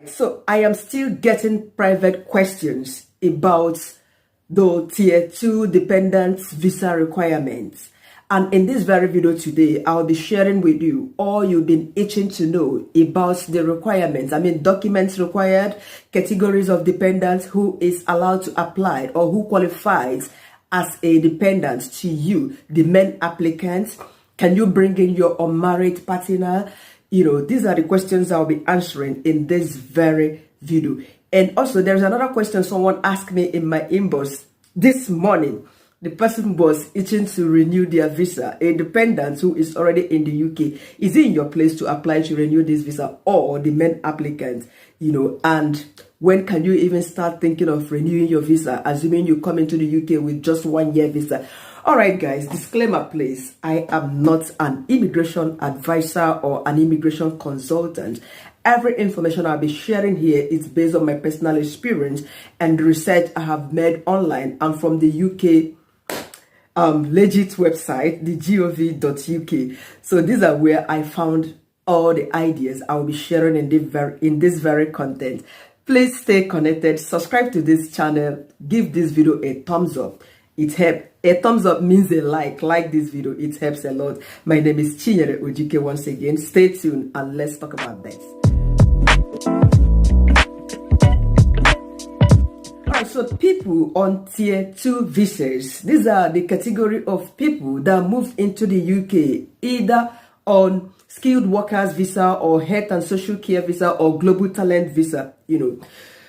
So I am still getting private questions about the tier 2 dependents visa requirements. And in this very video today, I'll be sharing with you all you've been itching to know about the requirements. I mean, documents required, categories of dependents, who is allowed to apply or who qualifies as a dependent to you, the main applicants. Can you bring in your unmarried partner? These are the questions I'll be answering in this very video. And also, there's another question someone asked me in my inbox this morning. The person was itching to renew their visa, a dependent who is already in the UK. Is it in your place to apply to renew this visa, or the main applicant? And when can you even start thinking of renewing your visa, assuming you come into the UK with just 1 year visa? All right, guys, disclaimer, please. I am not an immigration advisor or an immigration consultant. Every information I'll be sharing here is based on my personal experience and research I have made online and from the UK legit website, the gov.uk. So these are where I found all the ideas I'll be sharing in this very content. Please stay connected, subscribe to this channel, give this video a thumbs up. It helps. A thumbs up means a like this video. It helps a lot. My name is Chinyere Ojike once again. Stay tuned and let's talk about this. Alright, so people on tier 2 visas, these are the category of people that moved into the UK either on skilled workers visa or health and social care visa or global talent visa,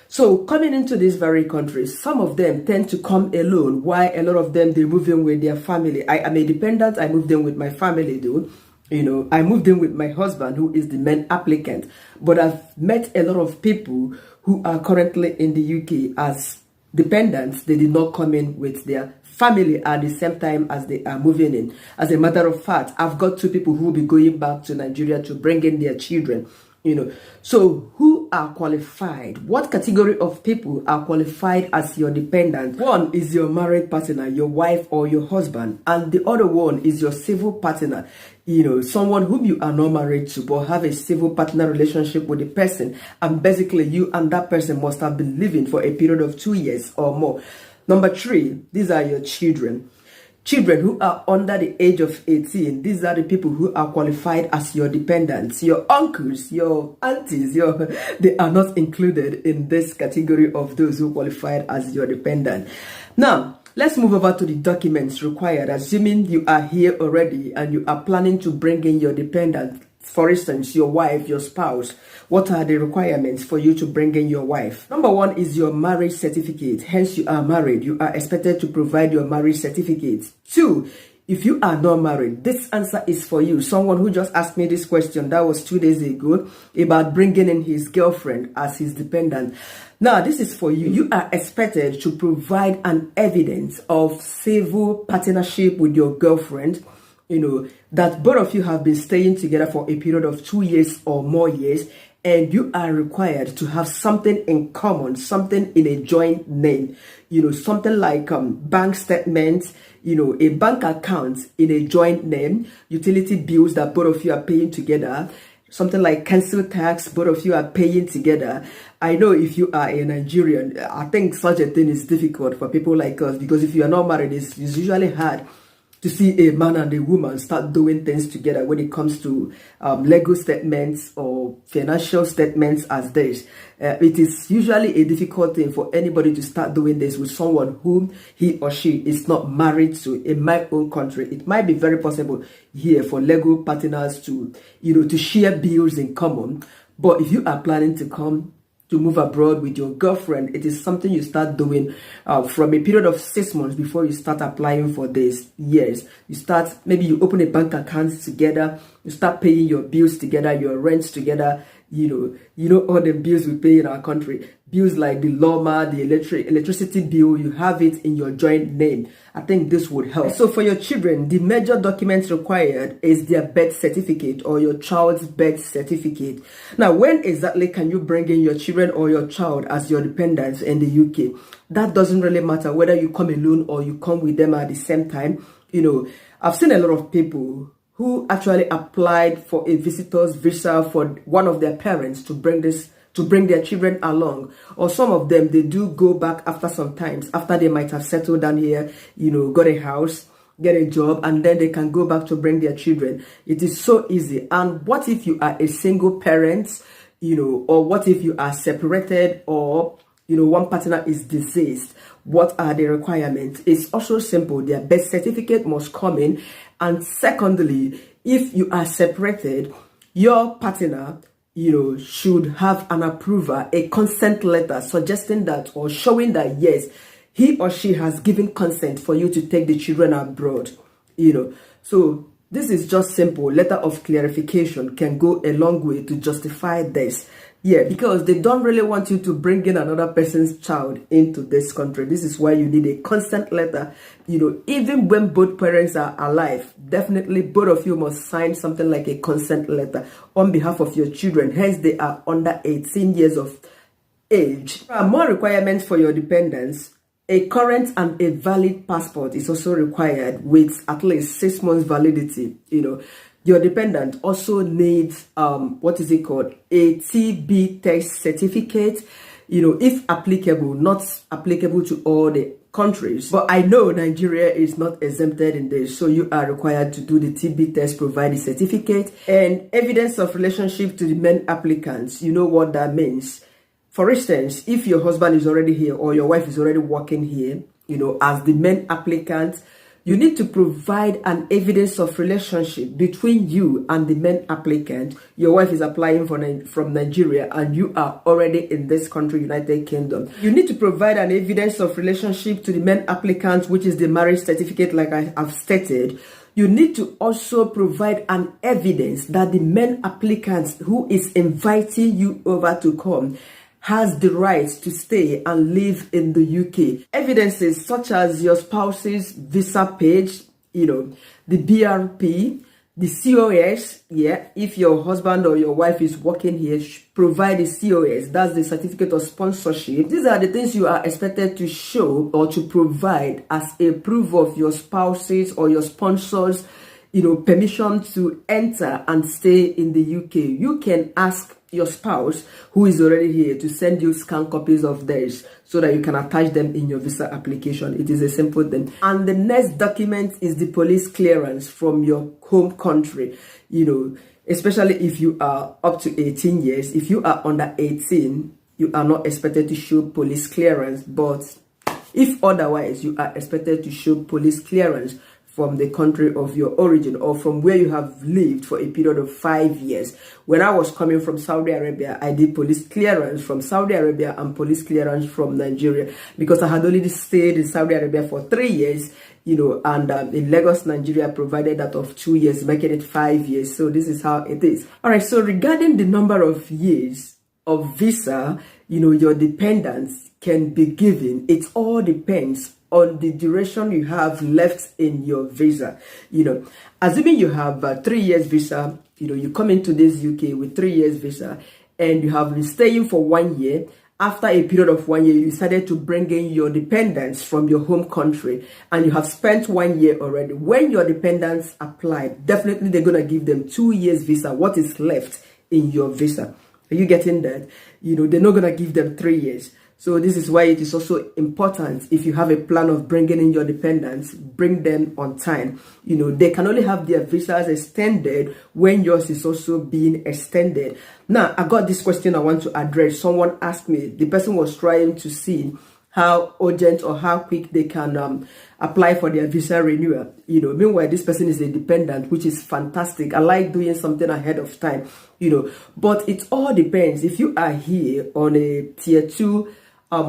So coming into this very country, some of them tend to come alone, while a lot of them, they move in with their family. I am a dependent. I moved in with my family, though. I moved in with my husband, who is the main applicant. But I've met a lot of people who are currently in the UK as dependents. They did not come in with their family at the same time as they are moving in. As a matter of fact, I've got 2 people who will be going back to Nigeria to bring in their children. So who are qualified? What category of people are qualified as your dependent? One is your married partner, your wife or your husband, and the other one is your civil partner, someone whom you are not married to but have a civil partner relationship with the person, and basically you and that person must have been living for a period of 2 years or more. Number 3, these are your children. Children who are under the age of 18, these are the people who are qualified as your dependents. Your uncles, your aunties, they are not included in this category of those who qualified as your dependent. Now, let's move over to the documents required, assuming you are here already and you are planning to bring in your dependent. For instance, your wife, your spouse. What are the requirements for you to bring in your wife? Number 1 is your marriage certificate. Hence, you are married. You are expected to provide your marriage certificate. 2, if you are not married, this answer is for you. Someone who just asked me this question, that was 2 days ago, about bringing in his girlfriend as his dependent. Now, this is for you. You are expected to provide an evidence of civil partnership with your girlfriend, that both of you have been staying together for a period of 2 years or more years, and you are required to have something in common, something in a joint name, something like bank statements, a bank account in a joint name, utility bills that both of you are paying together, something like council tax, both of you are paying together. I know if you are a Nigerian, I think such a thing is difficult for people like us, because if you are not married, it's usually hard to see a man and a woman start doing things together when it comes to legal statements or financial statements as this. It is usually a difficult thing for anybody to start doing this with someone whom he or she is not married to. In my own country, it might be very possible here for legal partners to, to share bills in common. But if you are planning to come to move abroad with your girlfriend, it is something you start doing from a period of 6 months before you start applying for this. Yes, maybe you open a bank account together, you start paying your bills together, your rents together, all the bills we pay in our country. Bills like the LOMA, the electricity bill, you have it in your joint name. I think this would help. So for your children, the major documents required is their birth certificate or your child's birth certificate. Now, when exactly can you bring in your children or your child as your dependents in the UK? That doesn't really matter whether you come alone or you come with them at the same time. I've seen a lot of people who actually applied for a visitor's visa for one of their parents to bring this to bring their children along. Or some of them, they do go back after some times, after they might have settled down here, got a house, get a job, and then they can go back to bring their children. It is so easy. And what if you are a single parent, or what if you are separated, or one partner is deceased? What are the requirements? It's also simple. Their birth certificate must come in. And secondly, if you are separated, your partner should have an approval, a consent letter suggesting that or showing that yes, he or she has given consent for you to take the children abroad. So this is just simple. Letter of clarification can go a long way to justify this. Yeah, because they don't really want you to bring in another person's child into this country. This is why you need a consent letter. Even when both parents are alive, definitely both of you must sign something like a consent letter on behalf of your children. Hence, they are under 18 years of age. There are more requirements for your dependents. A current and a valid passport is also required with at least 6 months validity. Your dependent also needs, what is it called? A TB test certificate, if applicable, not applicable to all the countries. But I know Nigeria is not exempted in this. So you are required to do the TB test, provide the certificate, and evidence of relationship to the main applicants. You know what that means. For instance, if your husband is already here or your wife is already working here, as the main applicant, you need to provide an evidence of relationship between you and the main applicant. Your wife is applying from Nigeria and you are already in this country, United Kingdom. You need to provide an evidence of relationship to the main applicant, which is the marriage certificate, like I have stated. You need to also provide an evidence that the main applicant who is inviting you over to come has the right to stay and live in the UK. Evidences such as your spouse's visa page, the BRP, the COS, if your husband or your wife is working here, provide the COS, that's the certificate of sponsorship. These are the things you are expected to show or to provide as a proof of your spouse's or your sponsor's, permission to enter and stay in the UK. You can ask your spouse who is already here to send you scanned copies of theirs so that you can attach them in your visa application. It is a simple thing. And the next document is the police clearance from your home country, especially if you are up to 18 years. If you are under 18, you are not expected to show police clearance, but if otherwise, you are expected to show police clearance from the country of your origin or from where you have lived for a period of 5 years. When I was coming from Saudi Arabia, I did police clearance from Saudi Arabia and police clearance from Nigeria because I had already stayed in Saudi Arabia for 3 years, and in Lagos, Nigeria provided that of 2 years, making it 5 years. So this is how it is. All right, so regarding the number of years of visa, your dependents can be given, it all depends on the duration you have left in your visa. Assuming you have 3 years visa, you come into this UK with 3 years visa and you have been staying for 1 year. After a period of 1 year, you decided to bring in your dependents from your home country and you have spent 1 year already. When your dependents apply, definitely they're going to give them 2 years visa, what is left in your visa. Are you getting that? They're not going to give them 3 years. So this is why it is also important, if you have a plan of bringing in your dependents, bring them on time. They can only have their visas extended when yours is also being extended. Now, I got this question I want to address. Someone asked me, the person was trying to see how urgent or how quick they can apply for their visa renewal. Meanwhile, this person is a dependent, which is fantastic. I like doing something ahead of time, but it all depends. If you are here on a tier 2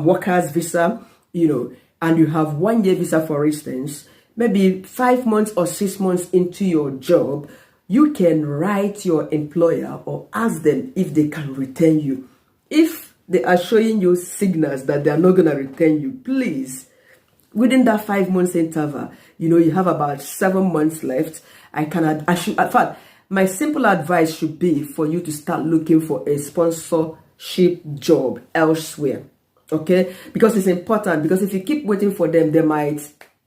workers visa, and you have 1 year visa, for instance, maybe 5 months or 6 months into your job, you can write your employer or ask them if they can retain you. If they are showing you signals that they are not going to retain you, please, within that 5 months interval, you have about 7 months left. In fact, my simple advice should be for you to start looking for a sponsorship job elsewhere. Okay, because it's important, because if you keep waiting for them, they might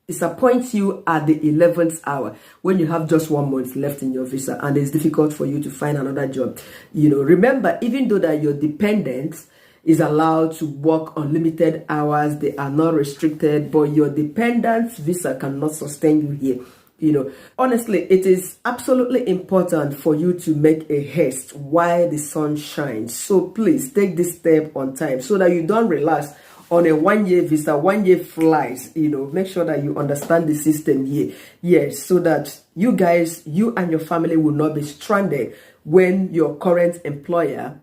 disappoint you at the 11th hour when you have just 1 month left in your visa and it's difficult for you to find another job. Remember, even though that your dependent is allowed to work unlimited hours, they are not restricted, but your dependent's visa cannot sustain you here. Honestly, it is absolutely important for you to make a haste while the sun shines. So please take this step on time so that you don't relax on a 1-year visa, 1-year flight. Make sure that you understand the system here. Yes, so that you and your family will not be stranded when your current employer,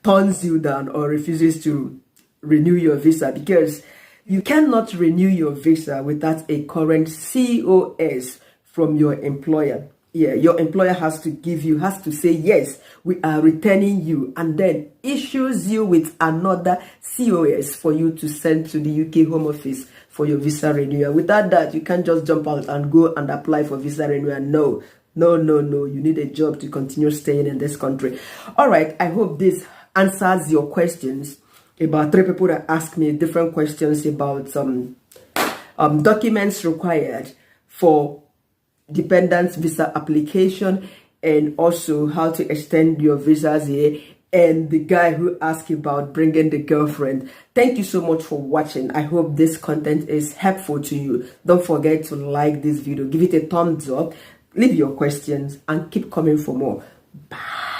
turns you down or refuses to renew your visa, because you cannot renew your visa without a current COS from your employer. Yeah, your employer has to say, yes, we are returning you, and then issues you with another COS for you to send to the UK Home Office for your visa renewal. Without that, you can't just jump out and go and apply for visa renewal. No. You need a job to continue staying in this country. All right, I hope this answers your questions. About 3 people that asked me different questions about documents required for dependent visa application, and also how to extend your visas here, and the guy who asked about bringing the girlfriend. Thank you so much for watching. I hope this content is helpful to you. Don't forget to like this video, give it a thumbs up, leave your questions, and keep coming for more. Bye.